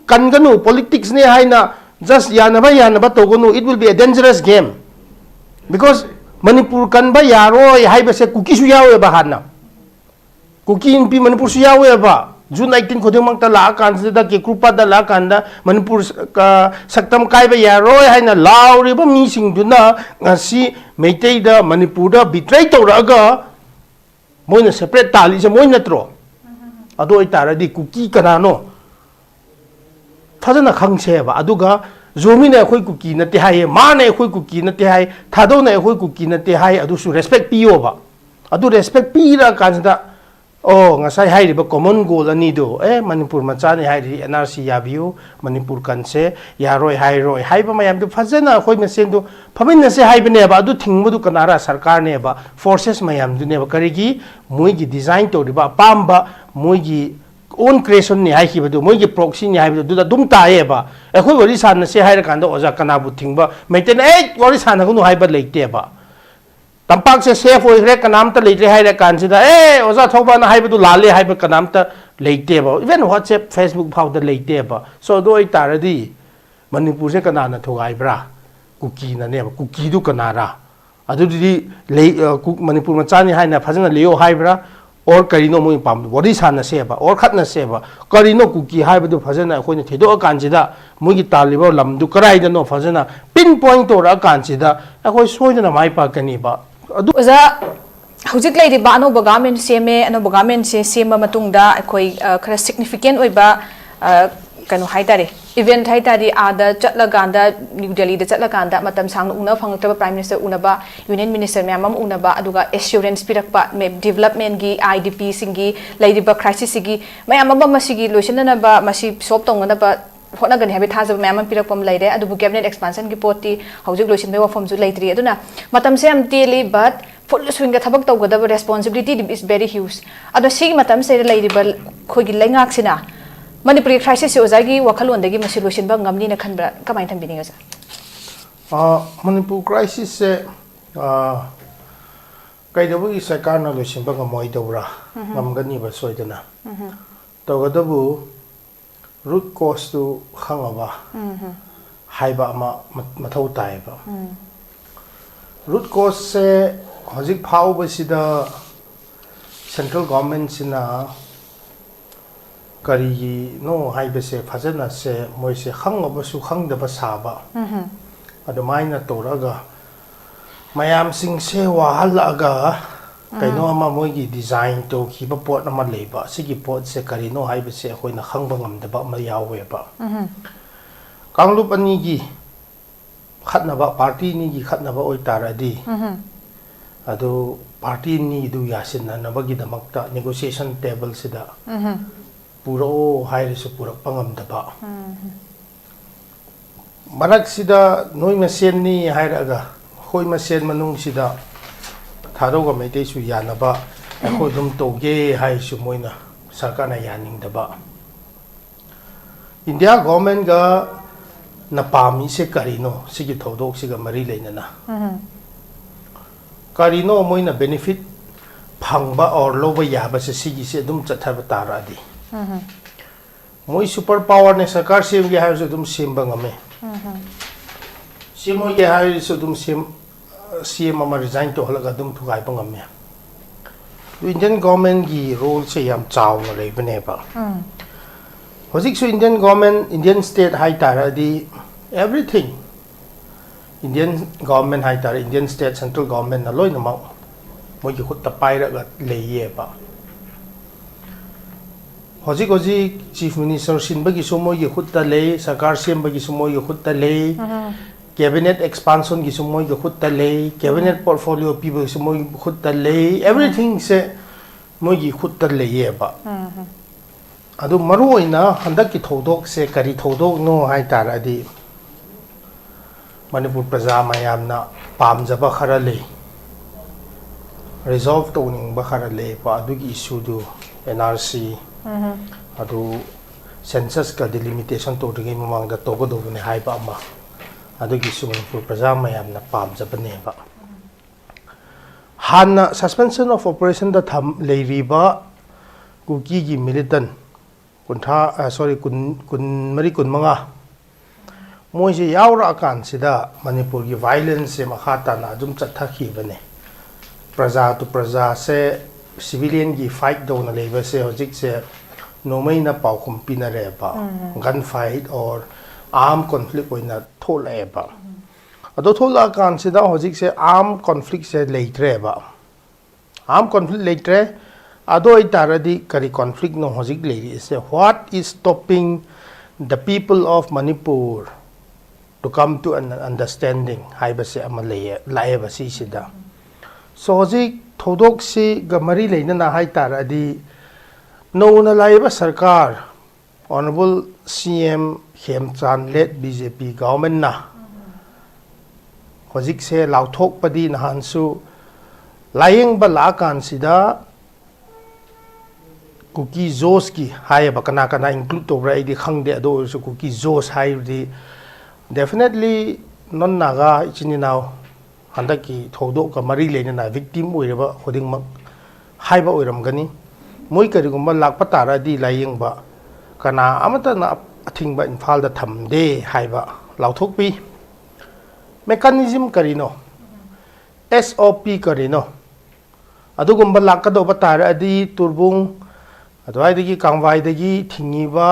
Kanganu politics ne haina just yanaba togonu, it will be a dangerous game. Because Manipur kanba yaro haiba se cookie su yawe ba hana. Cookie in pi Manipur su yawe ba. June 19 khudimang ta la kan da ke krupa da la kan da Manipur ka saktam kai ba yaro haina lauri ba mi sing duna ngasi meitei da Manipur da betray to raga moina separate tali se moina tro. Ado itara di cookie kanano. Fazana khangse ba aduga zomi na khoi cookie na te hai ma na khoi cookie na te hai thado na khoi cookie na te hai adu su respect piyo ba adu respect pi ra kan da oh ngasai hai ba common goal ani do Manipur macha ni hai ri NRC yabiu Manipur kan se yaroi hai ba mayam du fazana khoi mesen du phamin na se hai ba ne ba adu thingmu du kanara sarkar ne ba forces mayam du ne ba karigi moi gi design to ba pamba moi gi own creation ni hai ki ba du moi gi proxy ni hai ba du da dum ta ye ba khoi wari san na se hai ra kan da oja kana bu thingba maintain wari san na ku hai ba leite ba tampak se safe oi re kanam ta leite hai ra kan se da oja thoba na hai ba du lale hai ba kanam ta leite ba even WhatsApp Facebook phau da leite ba so do ai tar di Manipur se kana na thogai bra cookie na ne ba cookie du kana ra adu di Manipur ma chani hai na phajana leo hai bra or karino mo pam wari sana seba or khatna seba karino cookie hai badu phajana khoi thedo kanjida mugi taliba lamdu karai da no phajana pinpoint to ra kanjida khoi soidana mai pa kani ba adu oza hujik lai di ba no government seme ano government se sema matungda khoi khara significant oiba kanu haitare event haitari ada chatlaganda New Delhi da chatlaganda matam sang una phangtaba prime minister unaba union minister myamam unaba aduga assurance pirakpa development gi IDP singi laidiba crisis gi mayamaba masigi loisana ba masi sop tongana ba hona gani habe thaja myamam pirakpam laire adubu cabinet expansion gi poti hojik loisin be wafam ju laitri aduna matam se am teli but full swing ga thabak tawgada responsibility is very huge adu sigi matam se laidiba khogi laingak sina Manipuri crisis se ozagi wakhalon dagi ma solution ba ngamni na khanbra kamai thambini ga Manipur crisis se kaidabu gi sarkar na loisin ba ngamoi dawra ngamgani ba soidana tawgadabu root cause to khangaba haiba ma mathau tai ba root cause se hojik phau ba sida central government sina kari no hai be se phajana se moi se khangaba su khangdaba saba adumaina toraga mayam sing se wahalaga kaino ama moi gi design to khiba pot ama leba sigi pot se kari no hai be se hoina khangba ngamdaba ma yawe ba kanglup ani gi khatnaba party ni gi khatnaba oi taradi adu party ni du yasin na bagi damakta negotiation table sida puro hai su pura pangam daba marak sida noi masen ni hai raga hoi masen manung sida tharo ga mai te su yanaba khoi dum toge hai su moina sarkar na yaning daba India government ga na pami se karino sigi thodok siga mari leinana karino moina benefit phangba or loba yaba se sigi se dum chathar taradi moi super power ne sarkar sem ge hai dum sem bangame sem ge hai so dum sem CM ama resign to halaga dum thugai bangame Indian government gi role se yam chaw na rei bane ba hojik so Indian government Indian state hai taradi everything Indian government hai tar Indian state central government na loi na ma moi gi khut ta pai ra ga leiye ba hojik chief minister sin bagi sumo gi khutta le sarkar sem bagi sumo gi khutta le cabinet expansion gi sumo gi khutta le cabinet portfolio pi bagi sumo gi khutta le everything se mo gi khutta le ye ba adu maru oina handak ki thodok se kari thodok no hai tar adi Manipur praja mayamna pamjaba khara le resolve to ning ba khara le pa adu gi issue du NRC adu census ka delimitation to de mamang da to go do ne hai ba ma adu gi su Manipur praja mayam na pam jabane ba han suspension of operation da tham leiri ba kuki gi militant sorry kun mari kun manga moi se yaura kan sida Manipur gi violence se makhata na jum chatha khi bane praja to praja se civilian gi fight do na leba se hojik se nomai na pau khum pina re ba gun fight or armed conflict oina thola e ba ado thola kan sida hojik se armed conflict se leitre ba armed conflict leitre ado itaradi kari conflict no hojik leiri se what is stopping the people of Manipur to come to an understanding haiba se amalaye laeba si sida so hojik thodok si gamari leina na hai taradi no na laeba sarkar honorable CM Khemchan led BJP government na hojik se lauthok padi na hansu layeng ba la kan sida kuki zos ki hai ba kana kana include to ra idi khangde ado so kuki zos hai di definitely non naga ichini now handaki thodo ka mari leina na victim oiraba hoding mak hai ba oiram gani moi kari gumba lakpa tara di layeng ba kana amata na athing ba infal da thamde hai ba lauthok pi mechanism karino SOP karino adugumba lakado ba tara adi turbung adwai dagi kangwai dagi thingi ba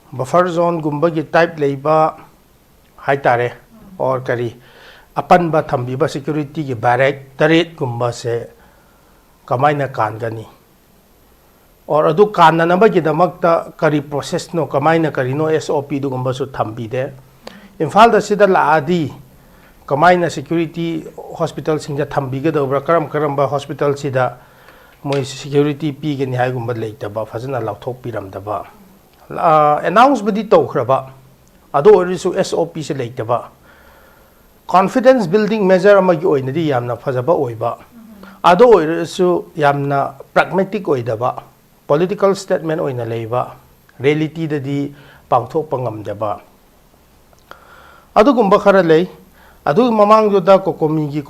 buffer zone gumba gi type leiba hai tare or kari apan ba thambi ba security gi barrack taret gumba se kamaina kan gani or adu kan na ba gi damakta kari process no kamaina kari no SOP du gumba su thambi de imphal da sida la adi kamaina security hospital singja thambi ga dobra karam ba hospital sida moi security pi ge ni hai gumba leita ba fazana lauthok piram da ba announce badi to khraba ado orisu SOP se leita ba confidence building measure amagi oinadi yamna fazaba oiba ado orisu yamna pragmatic oida ba political statement oina leiba reality dadi pangthok pangam daba adu gumba khara lei adu mamang joda kokomi gi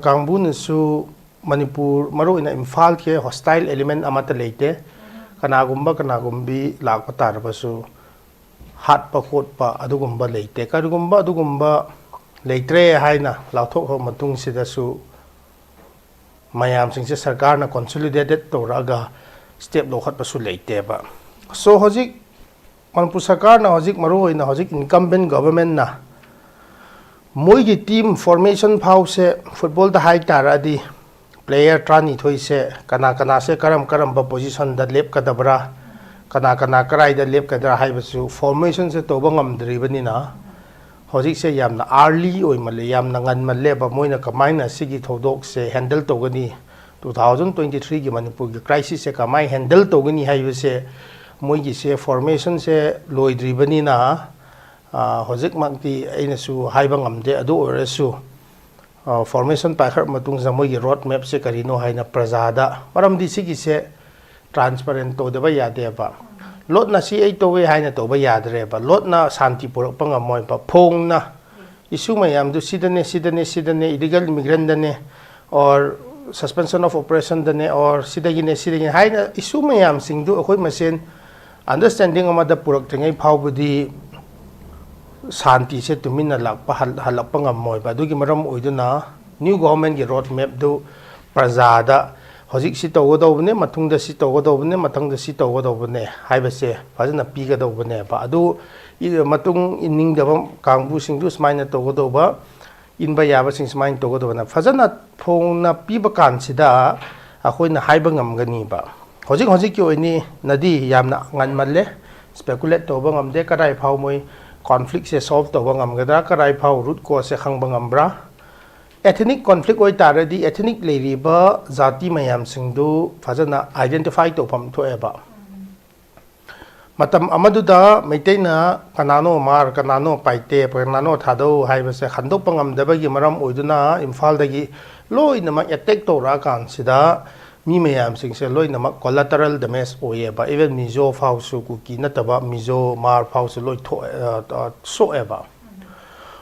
kangbun su Manipur maru ina imphal ke hostile element amata leite kana gumbi lakpa tarbasu hat pa khot pa adugumba leite adugumba leitre haina lauthok ho matung sida su mayam singse sarkar na consolidated toraga step lo khat pasu leite ba so hojik Manipur sarkar na hojik maru ina hojik incumbent government na moi gi team formation phau se football da hai taradi player trani thoi se kana se karam ba position da lep kadabra kana karai da lep kadra hai basu formation se to bangam dribani na hojik se yamna early oi male yamna ngan male ba moina kamaina sigi thodok se handle to gani 2023 gi Manipur gi crisis se kamai handle to gani hai se moi gi se formation se loi dribani na hojik makti aina su hai bangam de adu orasu formation pakhar matung zamoi gi road map se karino haina prajada maram di sigi se transparent to deba yade ba lot na si ai to we haina to ba yadre ba lot na shanti purak panga moi ba phong na issue mayam du sidane illegal immigrant dane or suspension of operation dane or sidagine haina issue mayam sing du akoi masen understanding amada purak tengai phawbudi shanti se tumina lakpa halakpa ngamoi ba dugi maram oiduna new government gi road map du prajada hojik si togodobne matungda si togodobne matangda si togodobne haibase fazana piga dobne ba adu matung inning da kangbu singdu smaina togodoba inba yaba sing smain togodobna fazana phongna piba kan sida akoina haiba ngamgani ba hojik ki oini nadi yamna nganmalle speculate toba ngamde karai phau moi conflict se solve to bangam gadra karai phau root cause se khang bangam bra ethnic conflict oi taradi ethnic leiriba jati mayam singdu fazana identify to pham thoeba matam amaduda meiteina kanano mar kanano paite kanano thado haiba se khandok pangam dabagi maram oiduna imphal dagi loinama attack to ra kan sida mi mayam singse loinama collateral damage oyeba even mizo phau su ku ki nataba mizo mar phau su loi tho so eba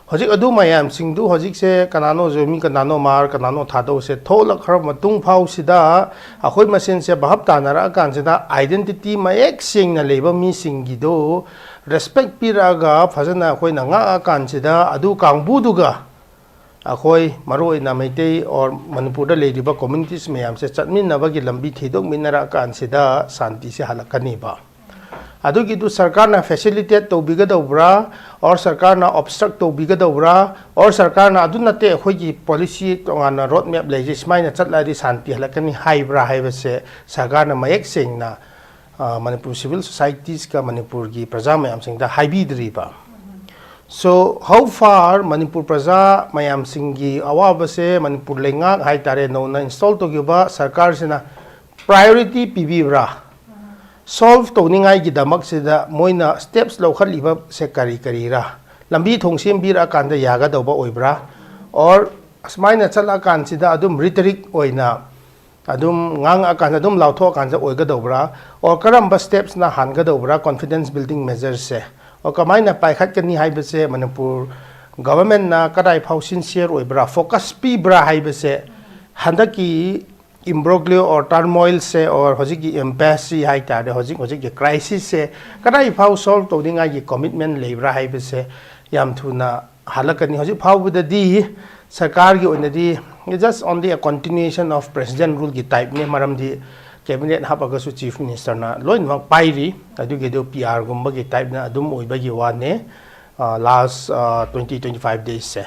Hojik adu mayam singdu hojik se kanano zomi kanano mar kanano thado se thola khar matung phau sida akhoi masen se bahap tanara kan sida identity mayek sing na leba mi singi do respect piraga phajana akhoi na nga kan sida adu kangbu duga akhoi maroi na maitei or manipur da lediba communities mayam se chatmin na bagi lambi thidok minara kan sida santi se halakani ba adu ki du sarkar na facilitate to biga dobra or sarkar na obstruct to biga dobra or sarkar na adu nate khoi ki policy to na road map leji smai na chatla di santi halakani haibra haibase sarkar na mayek sing na manipur civil societies ka manipur ki praja mayam sing da haibi driba so how far manipur praja mayam sing gi awabase manipur lenga hai tare no na install to giba sarkar sina priority pibra solve to ningai gi damak sida moina steps lokhaliba se kari ra lambi thongsim bira kan da yaga doba oibra or asmaina chala kan sida adum rhetoric oina adum ngang akan adum lautho kan ja oiga dobra or karamba steps na hanga dobra confidence building measures se or kamaina paikhat kani haibase manipur government na kadai phau sincere oibra focus pi bra haibase handaki imbroglio or turmoil se or hojik ki embassy hai ta de hojik ki crisis se kadai phau solve to dinga ki commitment lebra hai be se yam thuna halakani hojik phau bu di sarkar gi oina di just only a continuation of president rule ki type ne maram di cabinet hapaga su chief minister na loin wang pairi adu ge do pr gumba ki type na adum oiba gi wa ne last 20-25 days se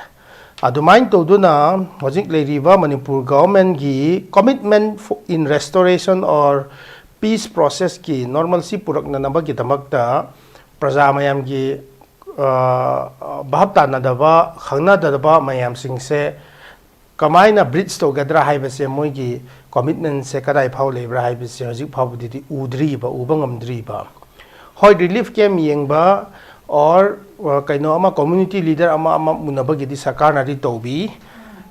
Adumain to do na hojik leiriba manipur government gi commitment in restoration or peace process ki normalcy purak na naba ki tamakta praja mayam gi bahapta na daba khangna daba mayam sing se kamai na bridge to gadra hai base moi gi commitment se kadai phau lebra hai base hojik phau di udri ba ubangam dri ba hoi relief camp yeng ba or kaino ama community leader ama munabagi di sarkar na ri tobi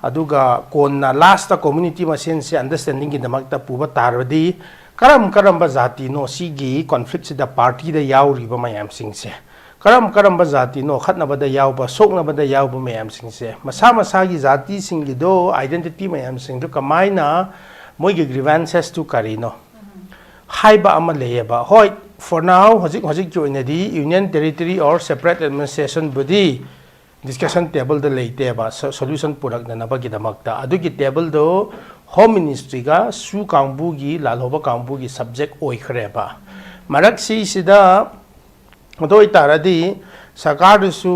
aduga konna last ta community masen se understanding gi damakta puba tarwadi karam ba jati no sigi conflict da party da yauri ba mayam sing se karam ba jati no khatna ba da yaw ba sokna ba da yaw ba mayam sing se masa gi jati sing gi do identity mayam sing do kamaina moi gi grievances to karino haiba ama leyeba hoi for now hojik joinedi union territory or separate administration body discussion table the late ba solution product na ba gi damakta adu gi table do home ministry ga su kangbu gi lalhoba kangbu gi subject oi khre ba marak si sida modoi taradi sarkar su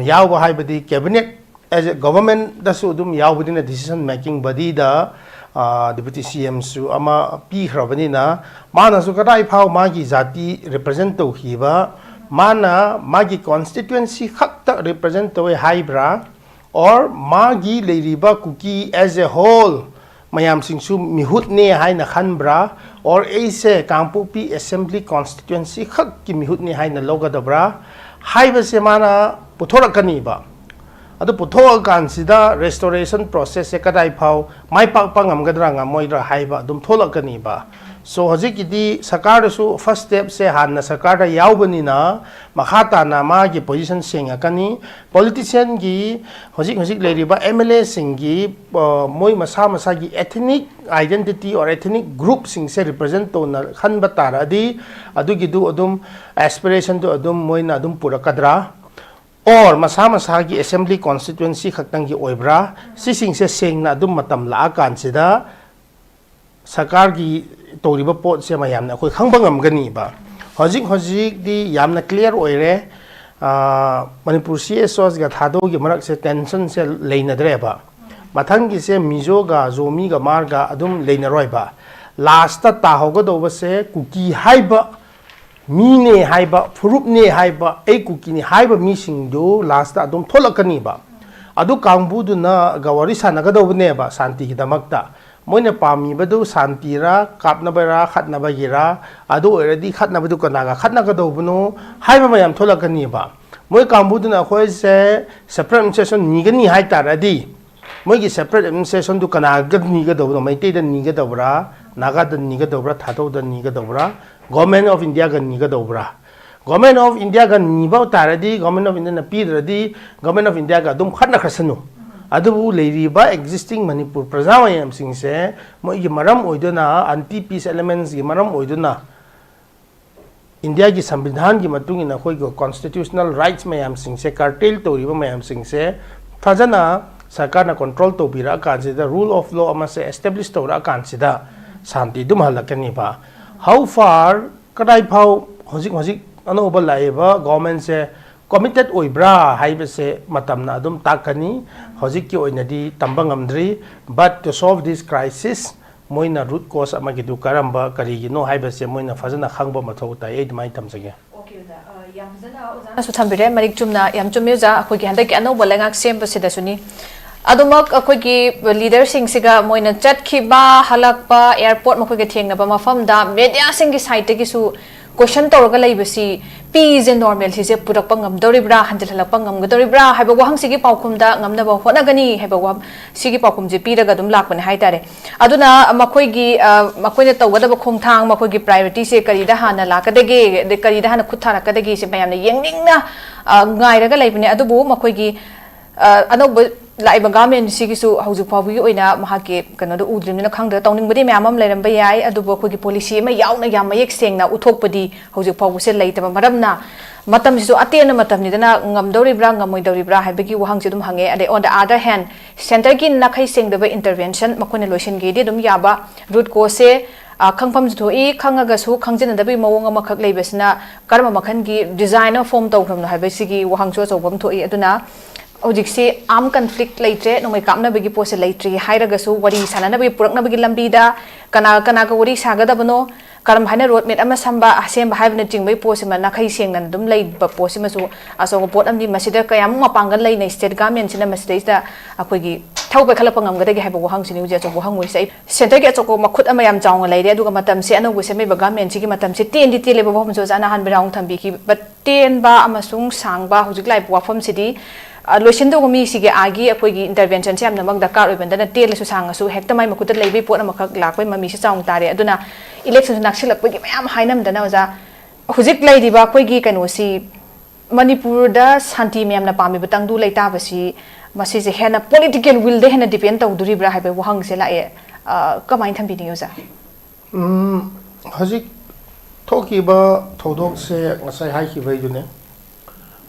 yaw ba hai badi cabinet as a government da su dum yaw badi na decision making body da deputy CM su ama pi khrabani na mana su kadai phau magi jati represent to hiba mana magi constituency khakta represent to haibra or magi leiriba kuki as a whole mayam sing su mihut ne haina khanbra or aise kampu pi assembly constituency khak ki mihut ne haina logadabra haiba se mana puthorakani ba adu putho kan sida restoration process se kadai phau mai pak pangam gadra ngamoi ra haiba dum tholakani ba so hojik di sarkar su first step se hanna sarkar da yaubani na makhata na ma gi position sing akani politician gi hojik leriba MLA singi moi masa gi ethnic identity or ethnic group sing se represent to na khan batara di adu gi du adum aspiration to adum moi na adum purakadra or masa gi assembly constituency khaktang gi oibra sising se seng na dum matam la kan sida sarkar gi toriba pot se mayam na khoi khangbangam gani ba hojik di yamna clear oire manipur CSOs ga thado gi marak se tension se leina dre ba mathang gi se mizo ga zomi ga mar ga adum leina roi ba last ta hoga do ba se kuki haiba mine haiba furup ne haiba e kuki ni haiba mi sing do last adum tholakani ba adu kangbu du na gawari sanaga do ne ba santi gi damakta moina pami badu santi ra kapna bara khatna ba gira adu already khatna badu kanaga khatna ga do buno haiba mayam tholakani ba moi kangbu du na khoi se separate administration ni gani hai taradi moi gi separate administration du kanaga ni ga do no mai te da ni ga do bra naga da ni ga do bra thado da ni ga do bra government of India ga ni ga do bra Government of India ga niba taradi Government of India na pidradi Government of India ga dum khatna khasanu adubu leiriba existing Manipur prajamayam singse moi gi maram oidona anti peace elements gi maram oidona India ki संविधान की मतुंग इन कोई constitutional rights mayam singse curtail toriba mayam singse fajana sarkar na control to bira kanjida rule of law ama se establish tora kansida santi dum halakani ba how far kadai phau hojik anoba laiba government se committed oibra haibe se matamna dum takani hojik ki oinadi tambangamdri but to solve this crisis moina root cause amagi du karamba karigino haibase moina fazana khangba mathau ta ei mai tamjage okay da yam fazana ozana su thambire marik chumna yam chumeuja akoi gi handa ki ano bolangak sem basida suni adumak akoi gi leader sing siga moina chat khiba halakpa airport makoi ge thengna ba mafam da media sing gi site gi su question tawraga laibasi peace and normalcy se purak pangam doribra hanjal halak pangam doribra haiba wahang sigi paukum da ngamna ba hona gani haiba wa sigi paukum je piraga dum lakpane haitare aduna makoi gi makoi ne tawada ba khongthang makoi gi priority se kari da hana lakadege de kari da hana khuthara kadege se mayam ne yengningna ngairaga laibane adubu makoi gi anob laiba gamen sigisu hauju phawi oina mahake kanoda udrimna khangda tawning bodi myamam leiram ba yai adubo khogi policy ma yauna yam mayek sengna uthokpadi hauju phawu se leitaba maramna matam sisu atena matam ni dana ngamdori bra ngamoi dori bra haibagi wahang si dum hange ade on the other hand center ki nakhai sengdaba intervention makone lotion ge de dum yaba root cause se khangpam thoi khangaga su khangjena dabi mawong ama khak leibesna karma makhan gi designer form tawkhamna haibasigi wahang cho chawbam thoi aduna Ojiksi arm conflict later, no make up na bigi pose later, Hiragasu, what is Hanana be Purna bigi lambida, Kanaka Wadi Sagadabano, Karamhana road made Amasamba, Asem Havnating by Posima, Nakai sing and Dum laid, but Posimasu, as of Port and the Masida Kayama Pangalay, state garments in a Masida, Aquigi, Tauba Kalapangam, they have a Wahang in Ujas of Wahang, we say, Santa gets a Makutamayam town, a lady, Dugamatam Siano, with a maybe garment, Chikimatam City, and detail of Homes was Anahan Brown Tambiki, but Ten Ba Amasung, Sangba, who's like Wafam City. Lotion do me sige agi akoigi intervention se amna mag dakar oibandana tel su sanga su hekta mai makuta leibe pot amakak lakoi mami se chawng tare aduna election naksilak pogi mayam hainam dana oja hujik leidi ba koigi kanu si Manipur da santi mayam na pami batang du leita basi masi je hena political will de hena depend taw duri bra haibe wahang se la e kamain thambi ni oja hujik thoki ba thodok se ngasai hai ki bai dune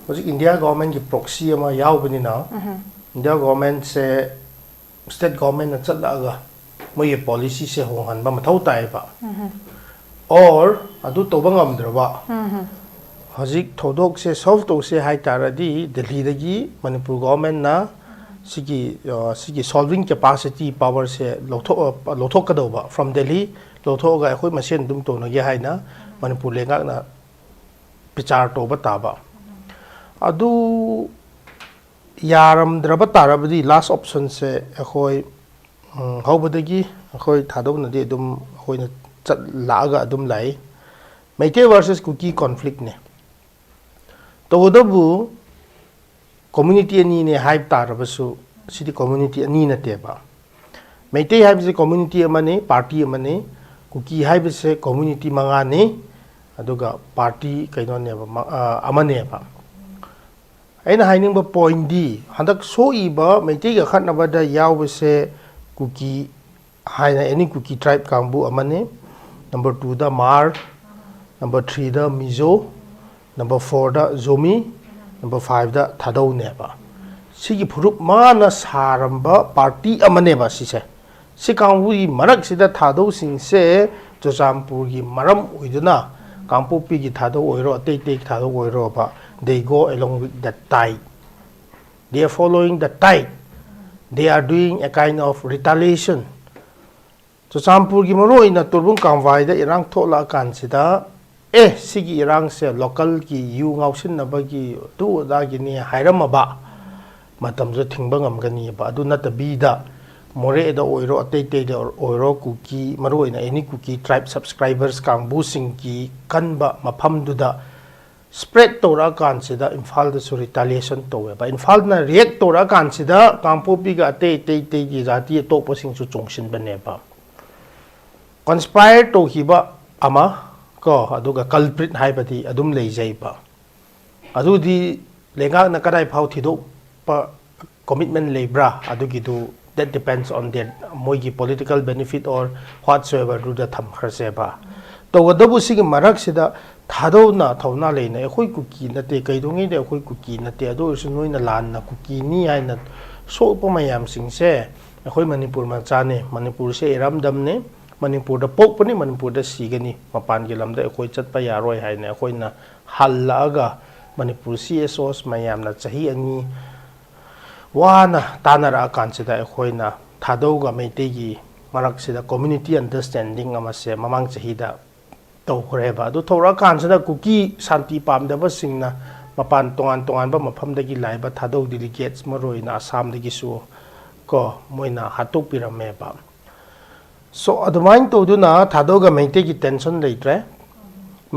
India government की proxy ama याव बनी ना India government से state government न चल लगा मैं ये policy से हो हन बा मथाउ ताए बा और अदु तो बंगम दरबा हजिक थोदोक से solve तो से हाई तारदी दिल्ली दगी मणिपुर government ना सिगी solving capacity power से लोथो कदोबा from Delhi लोथो का कोई मशीन दुम तो नगे हाई ना मणिपुर लेगा ना पिचार तो बताबा Adu yaram draba tarabadi last option se akhoi haubadagi akhoi thadau na de dum khoi na chat laga dum lai Meite versus cookie conflict ne to odabu community ani ne hype tarabasu city community ani na teba Meite hype se community amane party amane cookie hype se community manga ne aduga party kaino ne amane ba Aina haining ba point di handak so iba meite ga khat na ba da yaw se cookie haina any cookie tribe kambu amane number 2 da mar number 3 da mizo number 4 da zomi number 5 da thadou ne ba sigi phurup mana saramba party amane ba si se si kambu gi marak sida thadou sing se jojampur gi maram oiduna kampu pi gi thadou oiro tei thadou oiro ba they go along with the tide. They are following the tide. They are doing a kind of retaliation. So sampur gi maro ina turbung kamwai da irang thola kan sida sigi irang se local ki yu ngausin na bagi tu da gi ni hairam ba matam jo thingba ngam gani ba adu na ta bi da more da oiro atei da oiro cookie maro ina any cookie tribe subscribers kang bu sing ki kanba mafam du da spread tora kansida infal da su retaliation to ba infal na react tora kansida kampo pi ga te gi jati to posing su chongshin bane ba conspire to hiba ama ko aduga culprit haibadi adum leijai ba adudi lenga na kadai phau thido pa commitment lebra adugi du that depends on their moigi political benefit or whatsoever do the tham kharse ba to wadabu sig marak sida thado na thona leina ekhoi kuki nate kaidongi de ekhoi kuki nate adu su noina lan na kuki ni aina so pa mayam sing se ekhoi manipur ma chane manipur se iramdam ne manipur da pok pani manipur da sigani mapan gi lamda ekhoi chatpa yaroi haina ekhoi na hallaga manipur CSOs mayam na chahi ani wana tanara kansida ekhoi na thado ga meite gi marak sida community understanding amase mamang chahi da tau khoreba du thora kansida kuki santi pamdaba singna mapan tongan ba mafam dagi laiba thado delegates maroina assam dagi su ko moina hatuk pirame ba so advain to du na thado ga meite gi tension leitre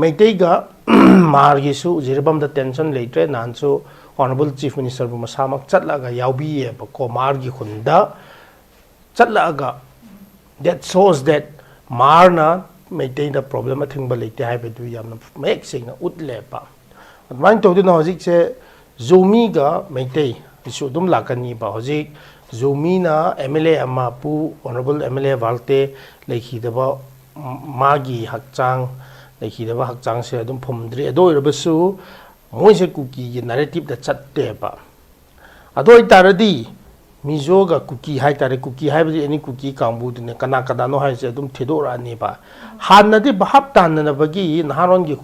meite ga mar gi su jirbam da tension leitre nan su honorable chief minister bu masamak chatla ga yaubi e ba ko mar gi khunda chatla ga that shows that marna maintain the problem athing ba leite hai be du yam make sing utle pa advain to du na hojik se zumi ga maintain isu dum lakani ba hojik zumi na MLA ama pu honorable MLA walte lekhi daba magi hakchang lekhi daba hakchang se adum phumdri ado irobasu moise kuki gi narrative da chatte ba adoi taradi mizoga kuki hai tare kuki hai bi any kuki kambu ne kana kada no hai se adum thedora ni ba hanadi bahap tan na bagi naharon gi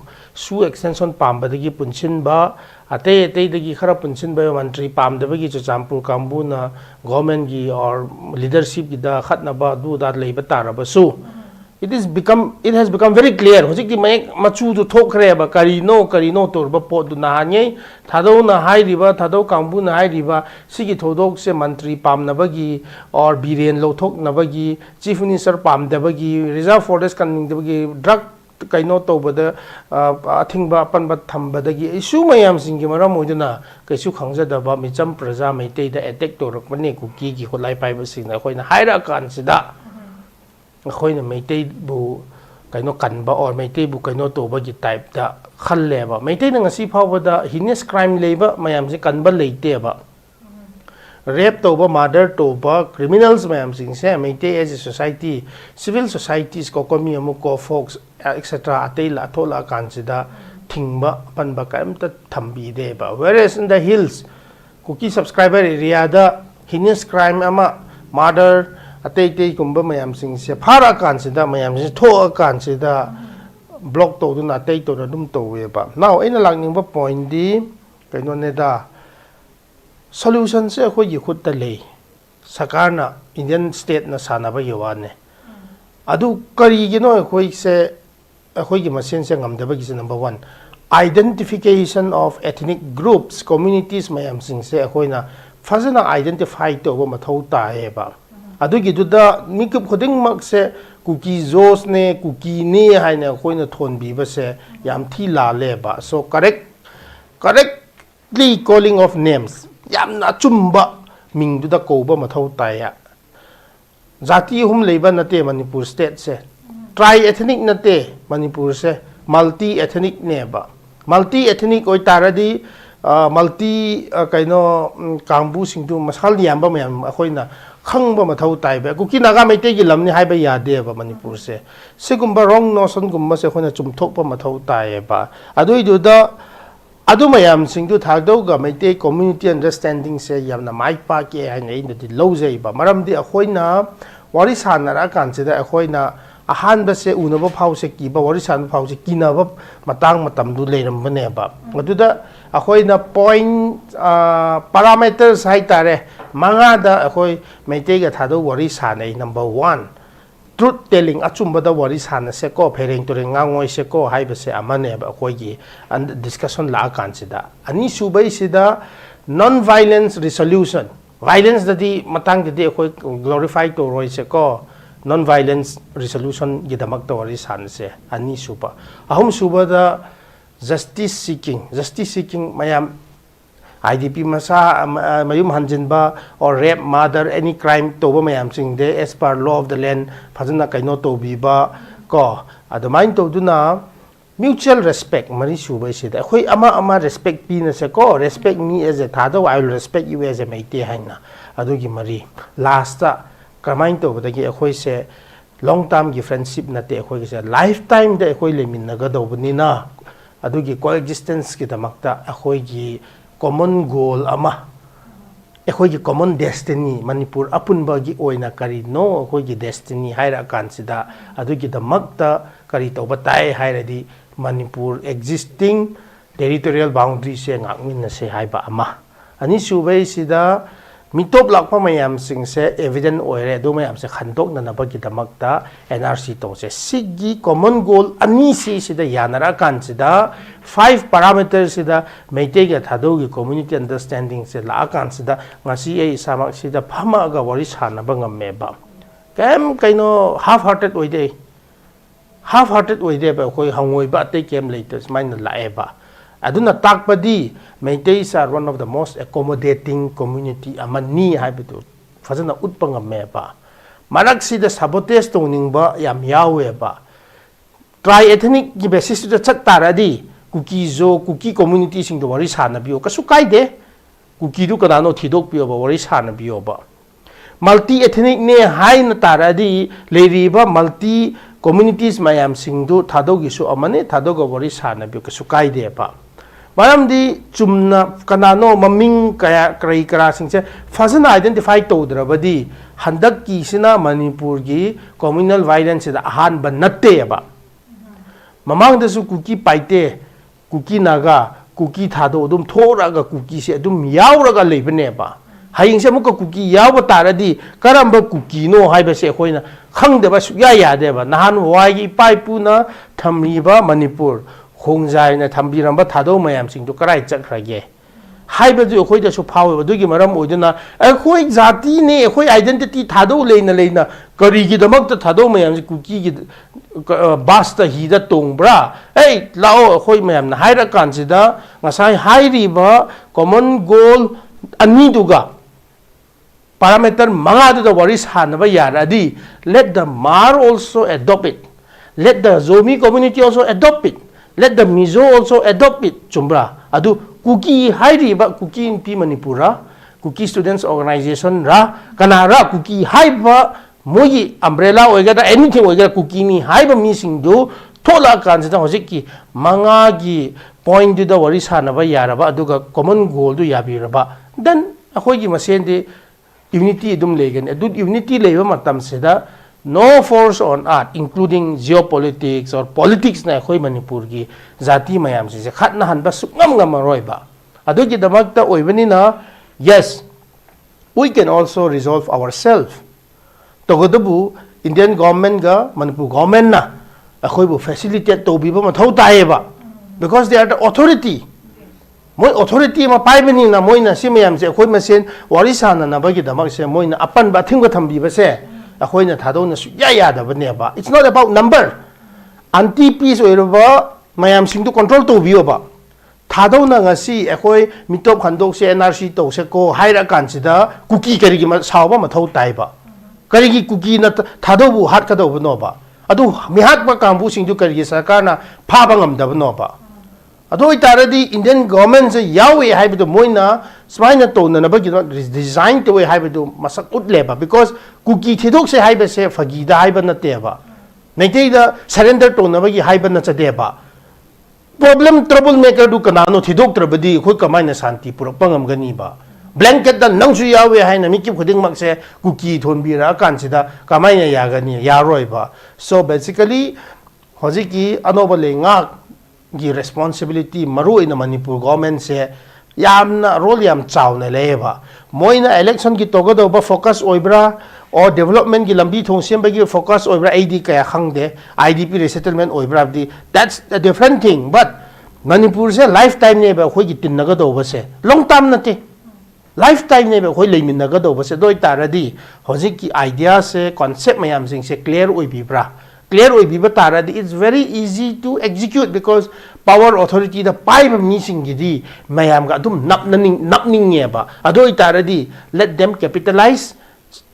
su extension pamba dagi punchin ba ate dagi khara punchin ba mantri pam da bagi champur kambu na government gi or leadership gi da khatna ba du da leiba taraba su it has become very clear hojik di mai machu du thokre ba karino tor ba po du na hanye thado na hai riba thado kambu na hai riba sigi thodok se mantri pam na bagi or biren lo thok na bagi chief minister pam da bagi reserve forest kan da bagi drug kaino to bada athing ba pan ba tham ba dagi isu mayam singi maram moduna kaisu khangja da ba micham praja maitei da attack to rak mane ku ki gi holai pai ba sing na khoina haira kan sida khoina maitei bu kaino kan ba or maitei bu kaino to ba gi type da khalle ba maitei na ngasi phaw ba da heinous crime leba mayam se kan ba leite ba rape to ba murder to ba criminals mayam sing se maitei as a society civil societies ko komi amu ko folks etc atela thola kansida thingba panba kaimta thambi de ba whereas in the hills kuki subscriber area da heinous crime ama murder atei kumba mayam sing se phara kansida mayam se tho kansida block to du na tei to dum to we ba now ina langning ba point di kaino ne da solution se khoi gi khut ta le sakarna indian state na sana ba yawane adu kari gi no khoi se khoi gi masen se ngam da ba gi number 1 identification of ethnic groups communities mayam sing se khoi na fazana identify to ba mathau ta he ba adu gi du da mikup khoding mak se kuki zos ne kuki ne haina khoi na thon bi ba se yam thi la le ba so correctly calling of names yam na chumba ming du da ko ba mathau ta ya jati hum leiba nate manipur state se tri ethnic nate manipur se multi ethnic ne ba multi ethnic oi taradi multi kaino kambu singdu masal yamba mayam akhoina khangba mathau tai ba kuki naga meite gi lamni hai ba yade ba manipur se sigumba wrong notion gumba se khoina chumthok pa mathau tai ba adui du da adu mayam singdu thagdo ga meite community understanding se yamna mai pa ke hai nei ndi lo jai ba maram di akhoina wari sanara kan se da akhoina ahan ba se unaba phau se ki ba wari san phau se kina ba matang matam du leiram bane ba adu da akhoina point parameters hai tare manga da akhoi meite ga thado wari sanai number 1 truth telling achumba da wari sana se ko phereng to ngangoi se ko hai ba se amane ba akhoi gi and discussion la kan se da ani subai se da non violence resolution violence da di matang di akhoi glorify to roi se ko non violence resolution gi damak to wari san se ani suba ahum suba da justice seeking mayam IDP masa mayum hanjinba or rape murder any crime to ba mayam sing de as per law of the land phajana kaino to bi ba ko adamain to duna mutual respect mari subai sida khoi ama respect pi na se ko respect me as a Thadou, I will respect you as a Meite haina adugi mari last ta kamain to badagi khoi se long term gi friendship na te khoi se lifetime de khoi lemin na ga do bani na adugi coexistence ki damakta khoi gi common goal ama khoi gi common destiny Manipur apun ba gi oina kari no khoi gi destiny haira kan sida adugi damakta kari to batai hairadi Manipur existing territorial boundary se ngakmin na se haiba ama ani subai sida mitop lakpa mayam sing se evident oire do mayam se khandok na naba ki damakta NRC to se sigi common goal ani si sida yanara kan sida 5 parameters sida Meitei ga Thadou gi community understanding se la kan sida ngasi ei samak sida phama ga wari sana ba ngamme ba kem kaino half hearted oide half-hearted oide ba koi hangoi ba te kem later main lae ba aduna takpadi Meiteis are one of the most accommodating community amani haibitu fazana utpanga me ba marak sida sabotage toning ba yam yawe ba tri ethnic gi basis to chat taradi kuki community sing do wari sana bio kasu kaide kuki du kanano thidok pio ba wari sana bio ba multi ethnic ne hai na taradi leriba multi communities mayam singdu Thadou gisu amane Thadou go wari sana bi kasu kaide pa maram di chumna kanano maming kaya krai kara singse fazana identify to drabadi handak ki sina Manipur gi communal violence da ahan ba natte ba mamang da su kuki paite kuki naga kuki Thadou dum thora ga kuki se dum yauraga lebne ba haying se muka kuki yawa taradi karamba kuki no haiba se khoina khangdeba sugya yadeba nahan wai paipu na thamriba Manipur khongjai na thambiramba Thadou mayam sing to karai chakrage haiba du khoi da su phawe du gi maram oiduna khoi jati ne khoi identity Thadou leina kari gi damak ta Thadou mayam kuki gi basta hi da tongbra ei lao khoi mayam na haira kansida ngasai hairiba common goal ani duga parameter manga to waris hanaba yaradi let the Mar also adopt it, let the Zomi community also adopt it, let the Mizo also adopt it chumbra adu kuki hairiba kuki in pi Manipura kuki students organization ra kanara kuki haiba moyi umbrella oigada anything oigada kuki ni haiba mi singdu thola kansida hojiki manga gi point to the waris hanaba yaraba aduga common goal du yabiraba then akhoi gi masendi unity dum legen adut unity leba matam seda no force on earth including geopolitics or politics na khoi Manipur gi jati mayam se khatna han ba sungam ngam roi ba adu gi damakta oibani na yes we can also resolve ourselves to godabu Indian government ga Manipur government na khoi bu facilitate to bi ba mathau tae ba because they are the authority moi authority ma paibani na moina simayam se khoi masen warisana na bagi damak se moina apan ba thingba thambi ba se akhoi na Thadou na su ya da ba ne ba it's not about number anti peace oirba mayam sing to control to biyo ba Thadou na ngasi akhoi mitop khandok se NRC to se ko haira kan sida kuki kari gi ma sawba ma thau tai ba kari gi kuki na Thadou bu hat ka do no ba adu mihat ba kambu sing to kari gi sarkar na pha ba ngam da no ba ado itaradi Indian government se yawe haibidu moina smaina to na bagi design to we haibidu masak utleba because kuki thidok se haibe se fagida haiba na teba Meitei da surrender to na bagi haiba na chadeba problem trouble maker du kanano thidok trabadi khoi kamaina santi purapangam gani ba blanket da nangsu yawe haina mikip khuding mak se kuki thonbira kan sida kamaina yagani yaroi ba so basically hojiki anoba lenga gi responsibility maru in Manipur government se yamna role yam chawna leba moina election gi togodo ba focus oibra or development gi lambi thong sem ba gi focus oibra ID kaya khangde IDP resettlement oibra di that's a different thing but Manipur se lifetime ne ba khoi gi tinnaga do ba se long term nate lifetime ne ba khoi leiminaga do ba se doi taradi hojik ki idea se concept mayam sing se clear oibibra clear oibiba taradi it's very easy to execute because power authority the pipe missing gidi mayam ga dum napning ba adoi taradi let them capitalize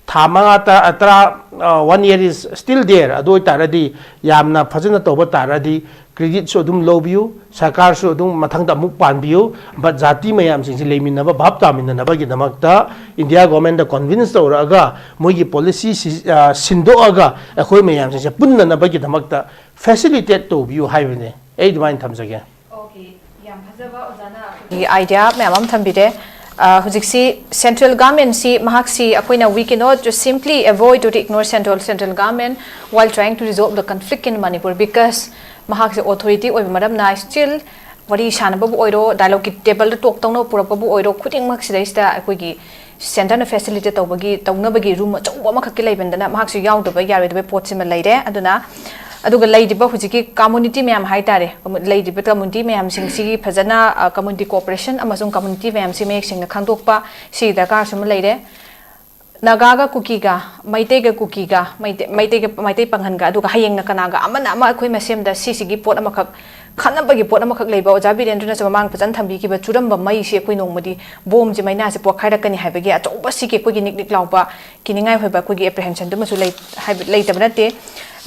thama ta atra 1 year is still there adoi taradi yamna phajana toba taradi credit so adum lobiu sarkar so adum mathangda muk panbiu but jati mayam sing leiminaba bhab taminaba gi damakta India government da convince tawraga moigi policy sindoaga akhoi mayam sing punna naba gi damakta facilitate tobiu haibine ei divine thamjage okay yam phajaba ojana idea mayam thambide hujiksi central government si mahaksi akoina we cannot just simply avoid or ignore central government while trying to resolve the conflict in Manipur because mahaksi authority oi madam na still wari shana babu oiro dialogue table talk tawno purapabu oiro khuding mak sidaista akoigi center na facilitate tawbagi tawnabagi room chawba makhak leibendana mahaksi yaudaba yarebe potsima leire aduna aduga leidiba hujiki community mayam haitare leidiba community mayam singsi phajana community cooperation amasung community mayam si mek singna khangdokpa si dakar sum leire nagaga kukiga maitega kukiga maitei panghanga aduga hayengna kanaga amana ama akhoi masemda sisigi pot amakak khanabagi pot amakak leiba oja birendruna samang phajan thambi ki ba churamba mai si akhoi nongmadi bom ji maina se pokhaira kani haibagi achauba si ke kogi nik lauba kiningai hoiba kogi apprehension dumasu lei leitabnate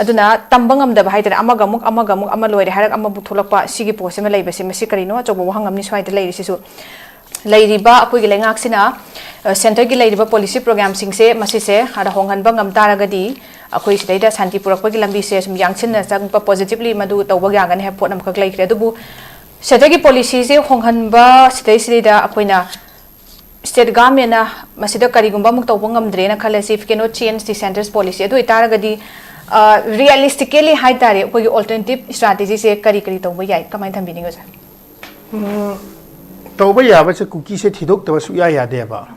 aduna tambangam da bahai tara amagamuk amaloire harak amabu tholakpa sigi posema leibase masi karino achauba wahangamni swai da leiri sisu leiriba akoigi lengak sina center gi leiriba policy program sing se masi se hada honghan bangam taragadi akoi sidaida santi purakpagi lambi se sum yangchin na jangpa positively madu tawba yagan he phot namkak leikre dubu center gi policy se honghan ba sidaida akoina state government na masida karigumba muk tawba ngamdre na khalasi if cannot change the center's policy adu itaragadi realistically hai tare koi alternative strategy se kari tawba yai kamai thambini gosa tawba yaba se cookie se thidok tawa su ya de ba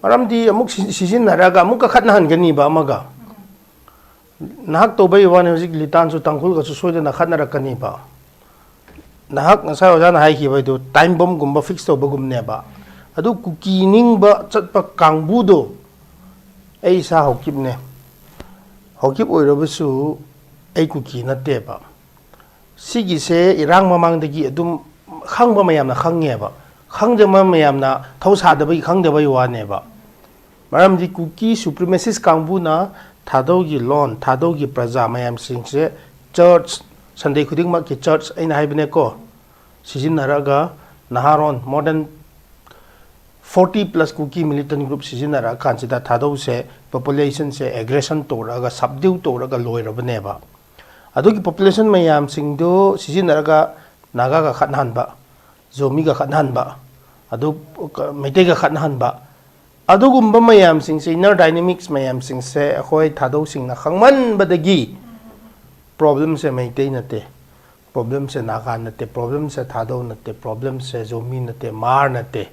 maramdi amuk season naraga amuk ka khatna han gani ba amaga nahak tawba yawane hojik litan su tangkhul ga su soida na khatna rakani ba nahak nasa ojana hai ki ba do time bomb gumba fix tawba gumne ba adu cookie ning ba chatpa kangbu do ei sa hokip ne hokip oirabusu ei cookie na te ba sigi se irang mamang dagi adum khangba mayamna khangne ba khangdema mayamna thausadabagi khangdeba yawane ba maramdi cookie supremacist kangbu na thadaugi lon thadaugi praja mayam singse church sunday khuding ma ki church aina haibne ko sijin naraga naharon more than 40 plus cookie militant group sijin nara kansida thadau se population se aggression toraga subdue toraga loirabne ba adugi population mayam singdo sijin naraga naga ga khathan ba zomi ga khathan ba adu mete ga khathan ba adugumba mayam sing se inner dynamics mayam sing se akhoi thadau sing na khangman badagi problem se mete nate problem se naga nate problem se thadau nate problem se zomi nate mar nate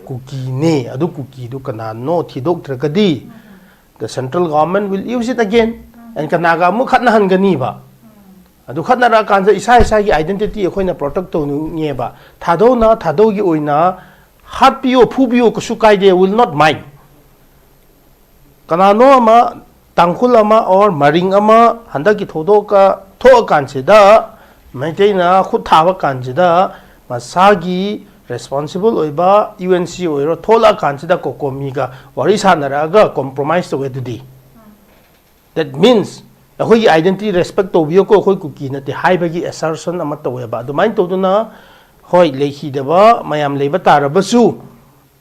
cookie ne adu cookie du kana no thidok thrakadi the central government will use it again and kanaga mu khathan gani ba adu khatnara kanza isa gi identity ekhoina protect to nge ba thadau gi oina hatpio phubio ko sukai de will not mind kanano ama tangkhul ama or maring ama handa ki thodoka tho kansida maiteina khut thawa kansida masagi responsible oiba UNC oiro thola kansida kokomi ga warisa naraga compromise to wedudi that means akhoi identity respect to bio ko khoi cookie na te haibagi assertion ama to ba do main to na hoi lehi deba mayam leiba tarabasu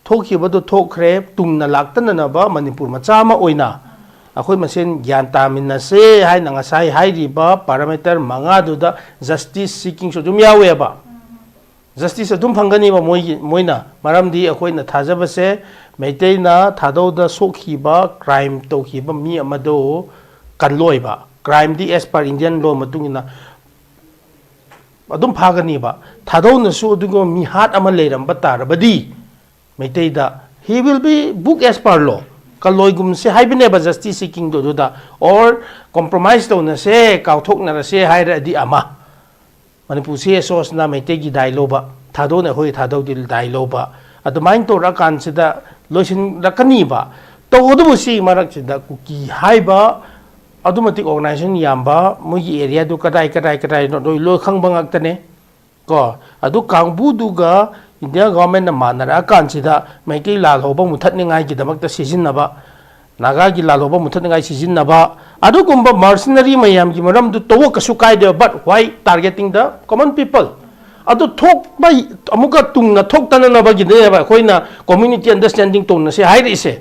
thokhiba do thokre tungna laktana na ba manipur macha ma oina akhoi masen gyan tamina se hai na ngasai hai ri ba parameter manga do da justice seeking so dum yawe ba justice adum phangani ba moina maramdi akhoi na thajaba se meitei na thadau da sokhi ba crime to khi ba mi amado kanloi ba crime di as per Indian law matungina adum phagani ba thadau na su adugo mi hat ama leiram ba tarabadi meitei da he will be book as per law kaloi gum se haibine ba justice seeking do da or compromise to na se kauthok na se haira di ama manipur se sos na meitei gi dialogue ba thadau na hoi thadau dil dialogue ba adumain to ra kan se da loisin rakani ba to odu si marak se da kuki haiba automatic organization yamba mugi area du kadai no doi lo khang bangak tane ko adu kangbu du ga India government na manara kan sida maiki lal hoba muthat ni ngai gi damak ta sijin na ba naga gi laloba muthangai sijinnaba adugumba mercenary mayam gi maram du to kasu kaide but why targeting the common people adu thok bai amuka tungna thok tanana ba gi ne ba khoina community understanding to na se hairi se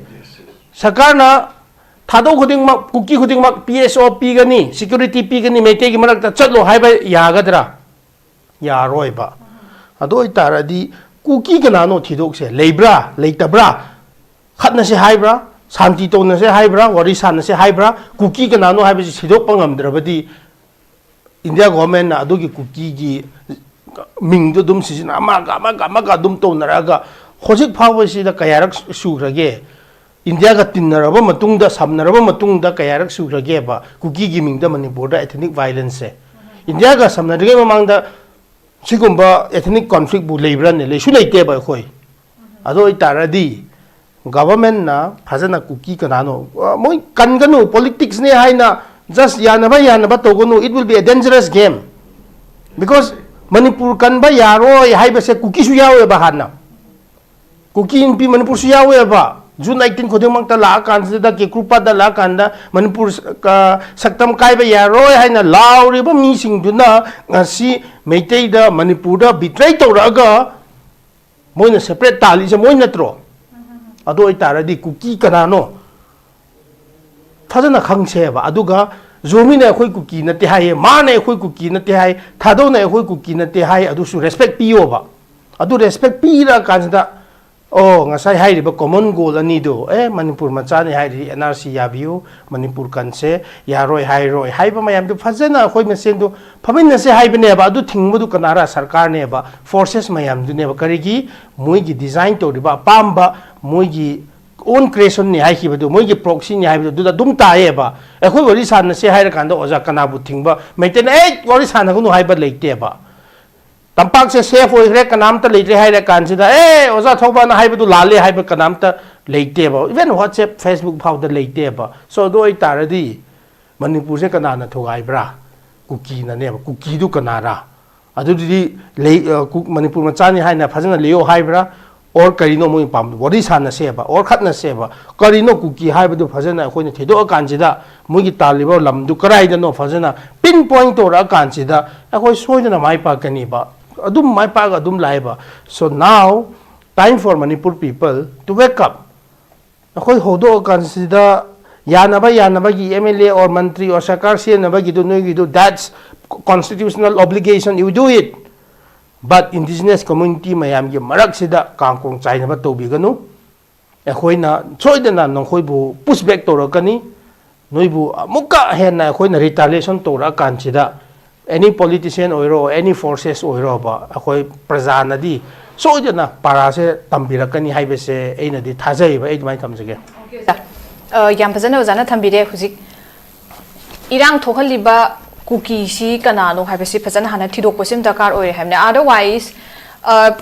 sakarna thado khuding mak kuki khuding mak PSO pigani security pigani mete gi marak ta chatlo haiba yagadra yaroi ba ado itaradi kuki kanano thidok se leibra leitabra khatna se haibra santi to na se haibra wari san se haibra kuki kanano haiba si thidok pangamdrabadi India government na adogi kuki gi mingdo dum sijina amaga dum to naraga hojik phawa si da kayarak sugrage India ga tinnaraba matungda samnaraba matungda kayarak sugrage ba kuki gi mingda Manipur da ethnic violence se India ga samnarage mamangda sigumba ethnic conflict bu leibra ne le su leite ba khoi ado itaradi government na phajana kuki kanano moi kanganu politics ne haina just yanaba togonu it will be a dangerous game because Manipur kanba yaro haiba se kuki su yawe ba hana kuki in pi Manipur su yawe ba June 19 khodimang ta la kan da ke krupa da la kan da Manipur ka saktam kai ba yaro haina lauri ba mi sing duna ngasi meitei da Manipur da betray to raga moina separate tali se moina tro ado itaradi kuki kanano phajana khangse ba aduga zomi na khoi kuki na te hai ma na khoi kuki na te hai thado na khoi kuki na te hai adu su respect piyo ba adu respect pi ra kan da oh ngasai hai ba common goal ani do Manipur macha ni hai ri NRC yabiu Manipur kan se yaroi hai ba mayam du phajana khoi mesen du phamin na se hai bne ba adu thingbu du kanara sarkar ne ba forces mayam du ne ba karigi moi gi design to ba pamba moi gi own creation ni hai ki ba du moi gi proxy ni hai ba du da dum ta ye ba khoi wari san na se hai ra kan da oja kana bu thingba maiten wari san na ku hai ba leite ba tampak se safe oi re kanam ta leite hai ra kan sida oja thoba na hai ba du lale hai ba kanam ta leite ba even WhatsApp Facebook phau da leite ba so do ai taradi Manipur se kana na thogai bra kuki na ne ba kuki du kanara adu di Manipur ma chani hai na phajana leo hai bra or karino moi pam wari sana seba or khatna seba karino kuki hai badu phajana khoi na thedo kanjida moi gi taliba lamdu karai da no phajana pinpoint to ra kanjida khoi soidana mai pa kani ba adum mai pa ga adum lai ba so now time for Manipur people to wake up khoi hodo kanjida yanaba gi MLA or mantri or sarkar se na ba gi do no gi do that's constitutional obligation you do it but indigenous community mayam gi marak sida kangkong chaina ba tobi ganu ekhoina choidana nongkhoi bu push back to rakani noibu amuka hena ekhoina retaliation to ra kan sida any politician oiro any forces oiro ba ekhoi prajana di choidana para se tambirakani haibe se eina di thajai ba ei mai tamjage yam phajana ojana thambire hujik irang thokhaliba kuki si kanano haibasi phajana hana thidok posim dakar oi hamne otherwise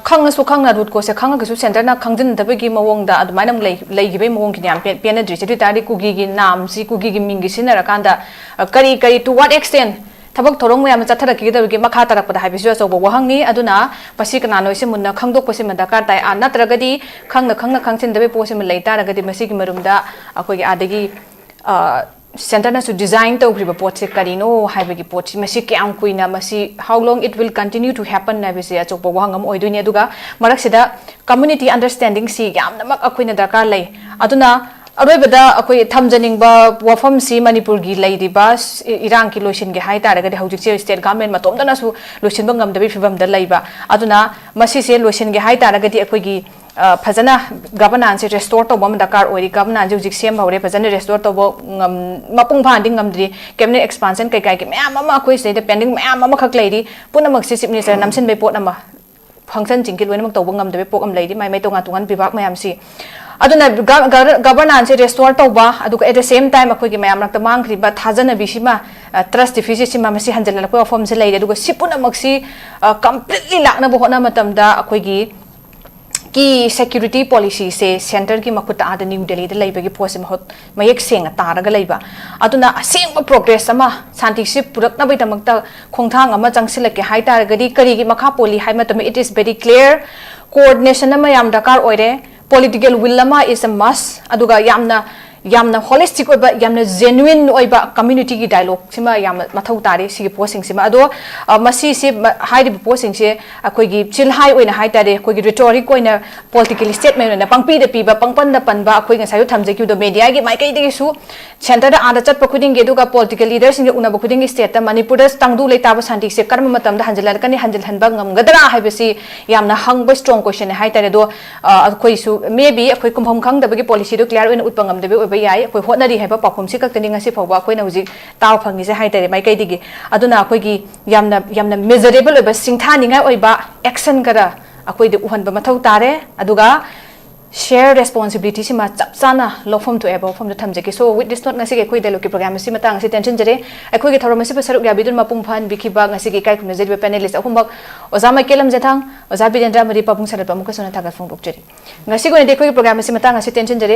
khangna su khangna rut ko se khanga ga su center na khangjin dabagi mawong da admai nam lei gi be mawong ki yam pen adri se tari kuki gi nam si kuki gi mingi sinara kanda kari to what extent thabak thorong mayam chathara ki da gi makha tarak pada haibasi so bo hangi aduna pasi kanano se munna khangdok posim dakar tai anatragadi khangna khangchin dabe posim lei taragadi masi gi marumda akoi gi adagi center na su design to priba pot se karino haiba gi pot masi kyam kuina masi how long it will continue to happen na bise achok bo hangam oi dunia duga marak sida community understanding si yam namak akuina dakar lai aduna aroi bada akoi thamjaning ba wafam si Manipur gi lai di ba irang ki lotion ge hai tara ga hauji state government ma tom dana su lotion bangam da bi fibam da lai ba aduna masi se lotion ge hai tara ga di akoi gi phajana governance restore to bom dakar oi governance jik sem hore phajana restore to bo mapung phanding ngamdri cabinet expansion kai kai ki ma'am ama koi se pending ma'am ama khak leidi punamak si chief minister namsin be pot ama function jingki loina mak to bangam da be pok am leidi mai tonga tungan bibak mayam si aduna governance restore to ba adu at the same time akoi ki mayam rakta mang khri ba thajana bisima trust deficit sima masi hanjala ko form se leidi adu sipunamak si completely lakna bo hona matam da akoi gi की security policy से center की मकुता आदि new Delhi दे लाइबे की पोसे महत मयक Seng तारगा Laiba अदुना असेंग progress अमा शांति से पुरकना बै तमकता खोंथांग अमा चंगसिलके हाइ तारगदी करी की मखा पोली हाइ मतम it is very clear coordination अमा याम दरकार ओइरे political will अमा is a must अदुगा यामना yamna holistic oiba yamna genuine oiba community gi dialogue sima yamna mathau tari si posting sima ado masi se hai di posting se akoi gi chil hai oina hai tare akoi gi rhetoric oina political statement na pangpi de piba pangpan da panba akoi nga sayu thamje ki do media gi mai kai de su center da ada chat pa khuding ge du ga political leaders sing una ba khuding gi state ta manipur da tangdu le ta ba santi se karma matam da hanjal kan hanjal hanba ngam gadra hai besi yamna hang ba strong question hai tare do akoi su maybe akoi kumhom khang da ba gi policy do clear oina utpangam da be yai akoi hotnari haiba pakhum si kaktani ngasi phawba akoi na huji taw phangi se hai tare mai kai digi aduna akoi gi yamna measurable oiba singthani ngai oiba action kara akoi de uhan ba mathau tare aduga share responsibility sima chapchana lofom to ebo from the thamjeki so with this not ngasi ge koi dialogue program si matang si tension jare akoi ge thorom si saruk ya bidun mapung phan bikhiba ngasi ge kai khumna jeri panelist ahumbak ozama kelam jathang oza bidendra mari papung sarat pamuk sona thagat phong rok jeri ngasi go ne de koi program si matang ngasi tension jare